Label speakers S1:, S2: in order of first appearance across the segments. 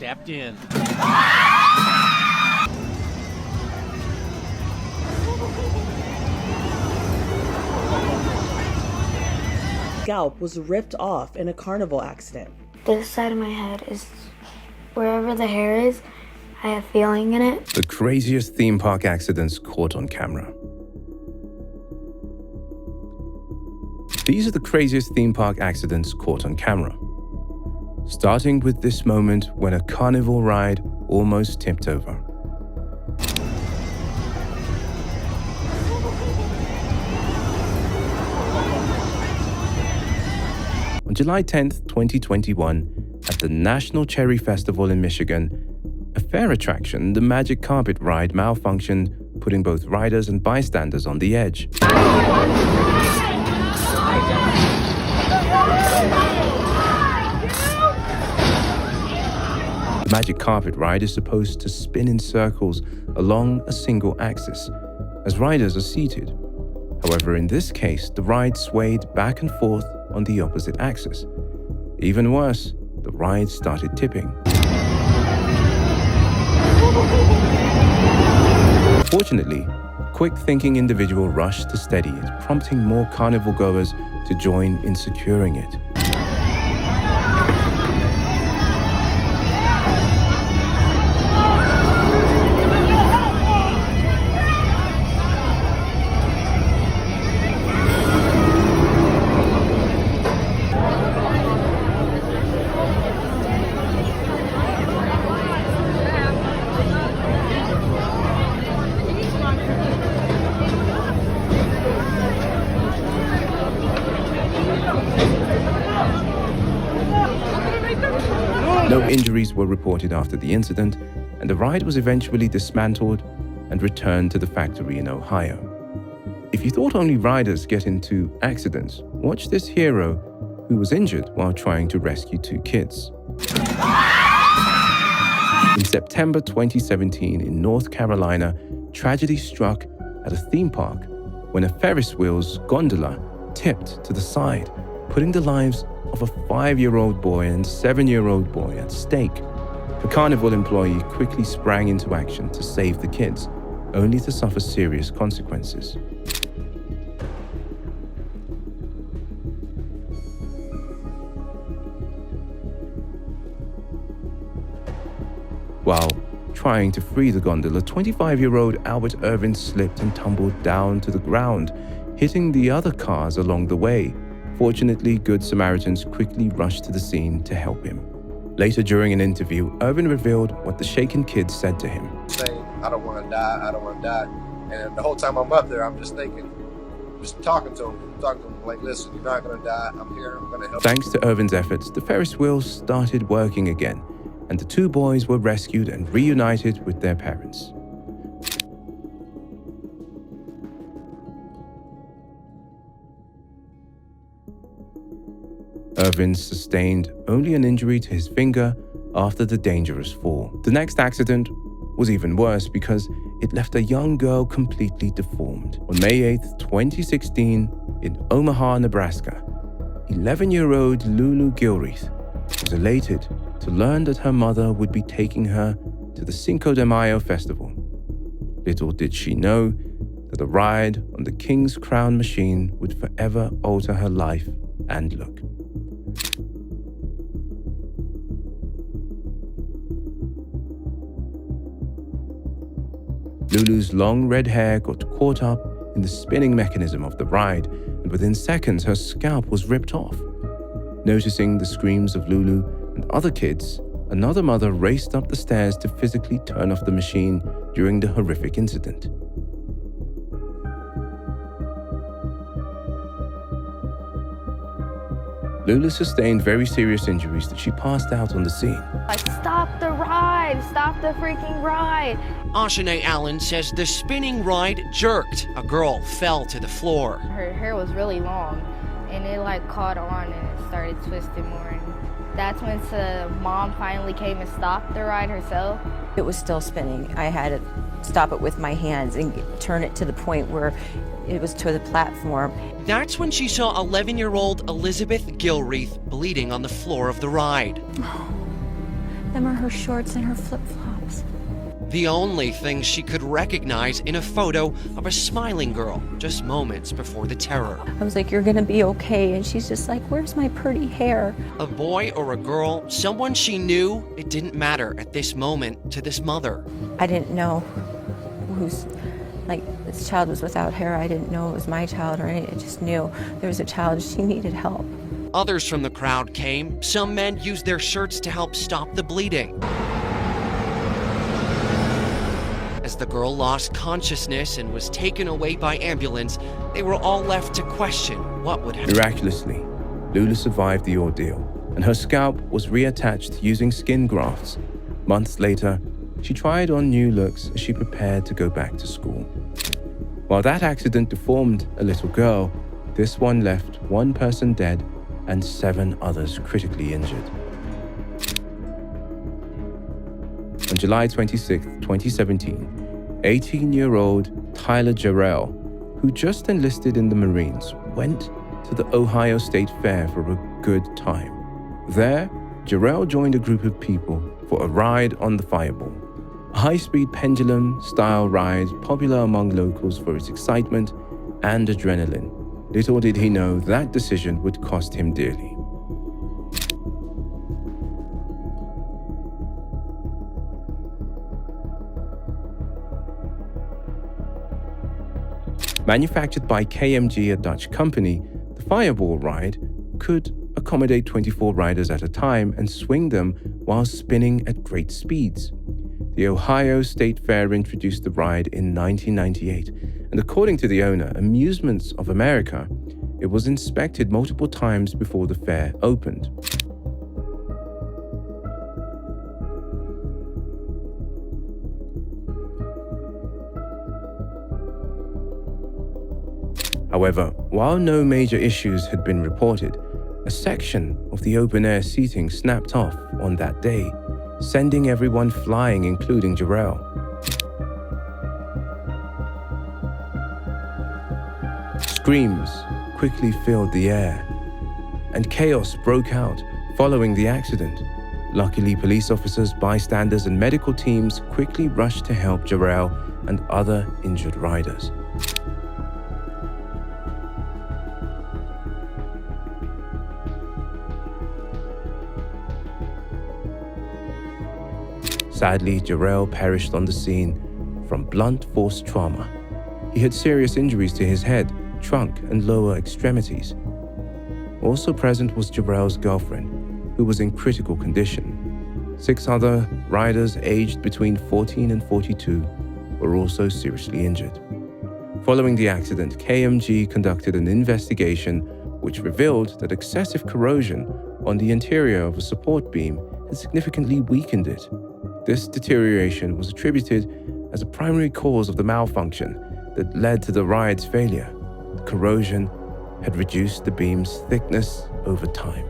S1: Stepped in.
S2: Scalp was ripped off in a carnival accident.
S3: This side of my head is wherever the hair is, I have feeling in it.
S4: The craziest theme park accidents caught on camera. These are the craziest theme park accidents caught on camera. Starting with this moment when a carnival ride almost tipped over. On July 10th, 2021, at the National Cherry Festival in Michigan, a fair attraction, the Magic Carpet ride, malfunctioned, putting both riders and bystanders on the edge. The Magic Carpet ride is supposed to spin in circles along a single axis, as riders are seated. However, in this case, the ride swayed back and forth on the opposite axis. Even worse, the ride started tipping. Fortunately, a quick-thinking individual rushed to steady it, prompting more carnival goers to join in securing it. No injuries were reported after the incident, and the ride was eventually dismantled and returned to the factory in Ohio. If you thought only riders get into accidents, watch this hero who was injured while trying to rescue two kids. In September 2017 in North Carolina, tragedy struck at a theme park when a Ferris wheel's gondola tipped to the side, putting the lives of a 5-year-old boy and 7-year-old boy at stake. A carnival employee quickly sprang into action to save the kids, only to suffer serious consequences. While trying to free the gondola, 25-year-old Albert Irvin slipped and tumbled down to the ground, hitting the other cars along the way. Fortunately, Good Samaritans quickly rushed to the scene to help him. Later during an interview, Irvin revealed what the shaken kids said to him.
S5: Saying, I don't want to die, I don't want to die. And the whole time I'm up there, I'm just thinking, just talking to them, like, listen, you're not going to die, I'm here, I'm going to help.
S4: Thanks to Irvin's efforts, the Ferris wheels started working again, and the two boys were rescued and reunited with their parents. Irvin sustained only an injury to his finger after the dangerous fall. The next accident was even worse because it left a young girl completely deformed. On May 8, 2016, in Omaha, Nebraska, 11-year-old Lulu Gilreath was elated to learn that her mother would be taking her to the Cinco de Mayo festival. Little did she know that the ride on the King's Crown machine would forever alter her life and look. Lulu's long red hair got caught up in the spinning mechanism of the ride, and within seconds her scalp was ripped off. Noticing the screams of Lulu and other kids, another mother raced up the stairs to physically turn off the machine during the horrific incident. Lulu sustained very serious injuries that she passed out on the scene.
S3: Stop the ride! Stop the freaking ride!
S1: Ashanae Allen says the spinning ride jerked. A girl fell to the floor.
S3: Her hair was really long, and it like caught on and it started twisting more. And that's when the mom finally came and stopped the ride herself.
S6: It was still spinning. I had to stop it with my hands and turn it to the point where it was to the platform.
S1: That's when she saw 11-year-old Elizabeth Gilreath bleeding on the floor of the ride.
S6: Them are her shorts and her flip-flops.
S1: The only thing she could recognize in a photo of a smiling girl just moments before the terror.
S6: I was like, you're gonna be okay. And she's just like, where's my pretty hair?
S1: A boy or a girl, someone she knew, it didn't matter at this moment to this mother.
S6: I didn't know who's, like, this child was without hair. I didn't know it was my child or anything. I just knew there was a child, she needed help.
S1: Others from the crowd came. Some men used their shirts to help stop the bleeding. As the girl lost consciousness and was taken away by ambulance, they were all left to question what would happen.
S4: Miraculously, Lula survived the ordeal, and her scalp was reattached using skin grafts. Months later, she tried on new looks as she prepared to go back to school. While that accident deformed a little girl, this one left one person dead and 7 others critically injured. On July 26, 2017, 18-year-old Tyler Jarrell, who just enlisted in the Marines, went to the Ohio State Fair for a good time. There, Jarrell joined a group of people for a ride on the Fireball, a high-speed pendulum-style ride popular among locals for its excitement and adrenaline. Little did he know that decision would cost him dearly. Manufactured by KMG, a Dutch company, the Fireball ride could accommodate 24 riders at a time and swing them while spinning at great speeds. The Ohio State Fair introduced the ride in 1998, and according to the owner, Amusements of America, it was inspected multiple times before the fair opened. However, while no major issues had been reported, a section of the open-air seating snapped off on that day, sending everyone flying, including Jarrell. Screams quickly filled the air, and chaos broke out following the accident. Luckily, police officers, bystanders, and medical teams quickly rushed to help Jarrell and other injured riders. Sadly, Jarrell perished on the scene from blunt force trauma. He had serious injuries to his head, trunk, and lower extremities. Also present was Jarrell's girlfriend, who was in critical condition. 6 other riders aged between 14 and 42 were also seriously injured. Following the accident, KMG conducted an investigation which revealed that excessive corrosion on the interior of a support beam had significantly weakened it. This deterioration was attributed as a primary cause of the malfunction that led to the ride's failure. The corrosion had reduced the beam's thickness over time.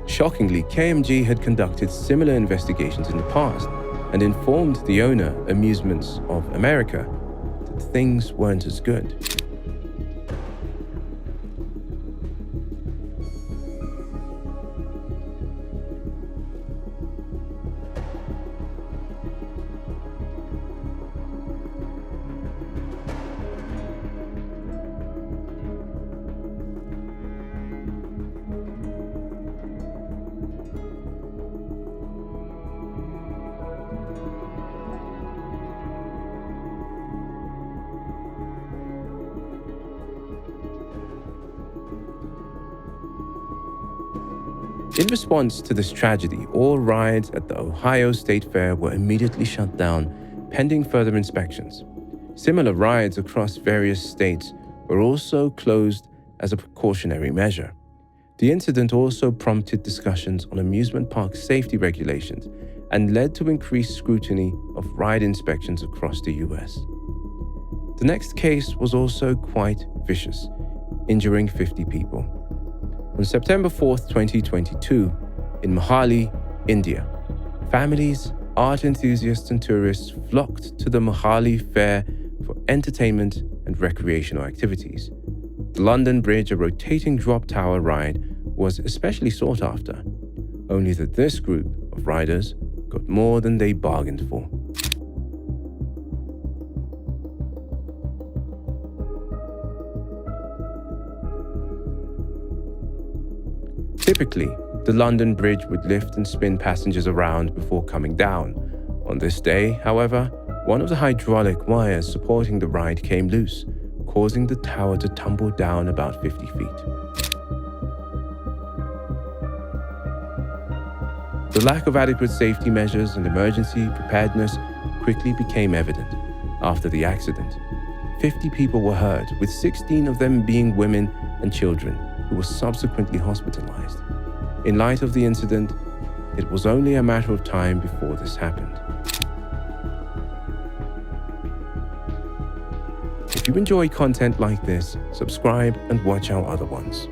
S4: Shockingly, KMG had conducted similar investigations in the past and informed the owner, Amusements of America, that things weren't as good. In response to this tragedy, all rides at the Ohio State Fair were immediately shut down, pending further inspections. Similar rides across various states were also closed as a precautionary measure. The incident also prompted discussions on amusement park safety regulations and led to increased scrutiny of ride inspections across the US. The next case was also quite vicious, injuring 50 people. On September 4th, 2022, in Mohali, India, families, art enthusiasts, and tourists flocked to the Mohali Fair for entertainment and recreational activities. The London Bridge, a rotating drop tower ride, was especially sought after, only that this group of riders got more than they bargained for. Typically, the London Bridge would lift and spin passengers around before coming down. On this day, however, one of the hydraulic wires supporting the ride came loose, causing the tower to tumble down about 50 feet. The lack of adequate safety measures and emergency preparedness quickly became evident. After the accident, 50 people were hurt, with 16 of them being women and children who were subsequently hospitalized. In light of the incident, it was only a matter of time before this happened. If you enjoy content like this, subscribe and watch our other ones.